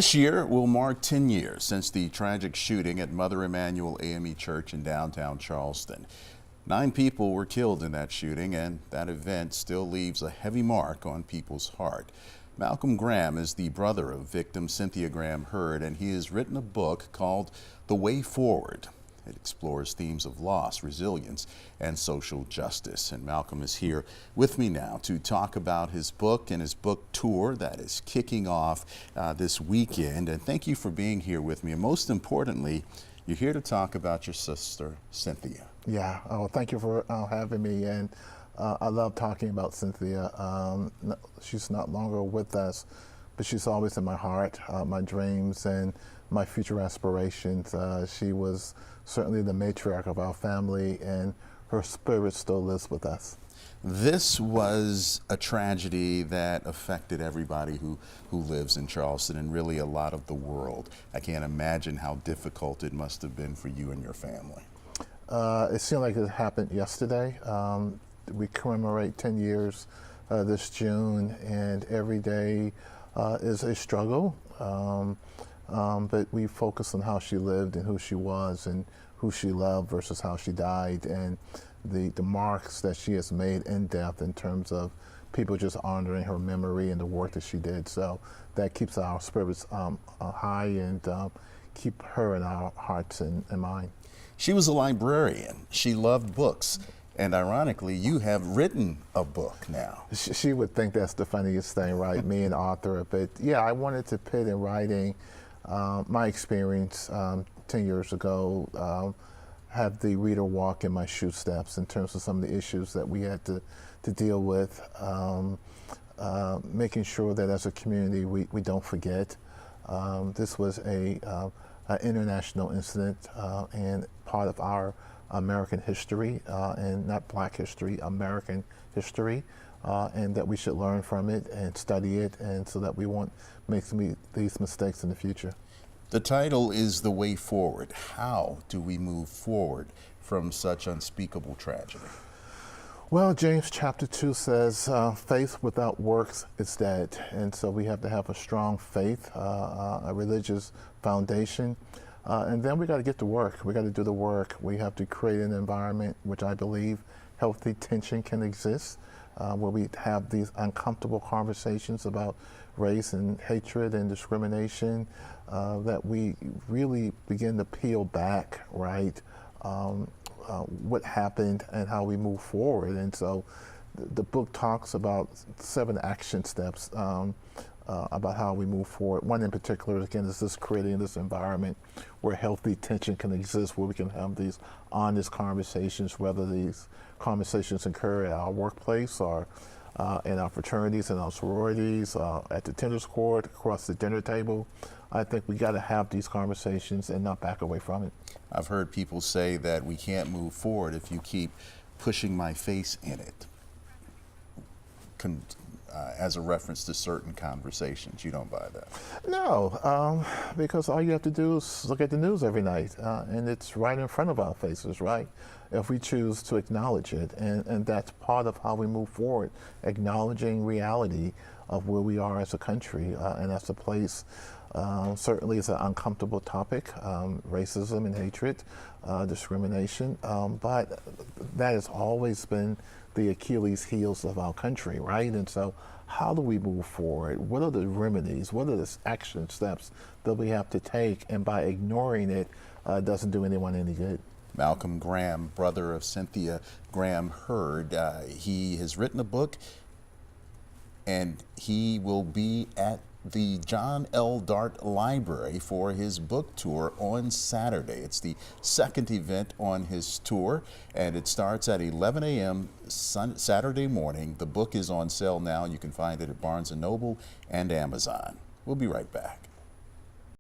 This year will mark 10 years since the tragic shooting at Mother Emanuel AME Church in downtown Charleston. 9 people were killed in that shooting, and that event still leaves a heavy mark on people's heart. Malcolm Graham is the brother of victim Cynthia Graham Hurd, and he has written a book called The Way Forward. It explores themes of loss, resilience, and social justice. And Malcolm is here with me now to talk about his book and his book tour that is kicking off this weekend. And thank you for being here with me. And most importantly, you're here to talk about your sister, Cynthia. Yeah, thank you for having me. And I love talking about Cynthia. She's not longer with us, but she's always in my heart, my dreams, and my future aspirations. She was certainly the matriarch of our family, and her spirit still lives with us. This was a tragedy that affected everybody who lives in Charleston and really a lot of the world. I can't imagine how difficult it must have been for you and your family. It seemed like it happened yesterday. We commemorate 10 years this June, and every day is a struggle. But we focus on how she lived and who she was and who she loved versus how she died, and the marks that she has made in death in terms of people just honoring her memory and the work that she did. So that keeps our spirits high and keep her in our hearts and mind. She was a librarian. She loved books. And ironically, you have written a book now. She would think that's the funniest thing, right? Me, an author. But yeah, I wanted to put in writing my experience 10 years ago, have the reader walk in my shoe steps in terms of some of the issues that we had to deal with, making sure that as a community we don't forget. This was an international incident and part of our American history, and not Black history, American history, and that we should learn from it and study it, and so that we won't make these mistakes in the future. The title is The Way Forward. How do we move forward from such unspeakable tragedy? Well, James chapter 2 says, faith without works is dead. And so we have to have a strong faith, a religious foundation. And then we got to get to work. We got to do the work. We have to create an environment which I believe healthy tension can exist, where we have these uncomfortable conversations about race and hatred and discrimination, that we really begin to peel back, right, what happened and how we move forward. And so the book talks about 7 action steps about how we move forward. One in particular, again, is this creating this environment where healthy tension can exist, where we can have these honest conversations, whether these conversations occur at our workplace or in our fraternities and our sororities, at the tennis court, across the dinner table. I think we got to have these conversations and not back away from it. I've heard people say that we can't move forward if you keep pushing my face in it. As a reference to certain conversations. You don't buy that? No, because all you have to do is look at the news every night, and it's right in front of our faces, right? If we choose to acknowledge it, and that's part of how we move forward, acknowledging reality of where we are as a country and as a place. Certainly it's an uncomfortable topic, racism and hatred, discrimination, but that has always been the Achilles heels of our country, right? And so how do we move forward? What are the remedies? What are the action steps that we have to take? And by ignoring it, doesn't do anyone any good. Malcolm Graham, brother of Cynthia Graham Hurd, he has written a book, and he will be at the John L. Dart Library for his book tour on Saturday. It's the second event on his tour, and it starts at 11 a.m. Saturday morning. The book is on sale now. You can find it at Barnes & Noble and Amazon. We'll be right back.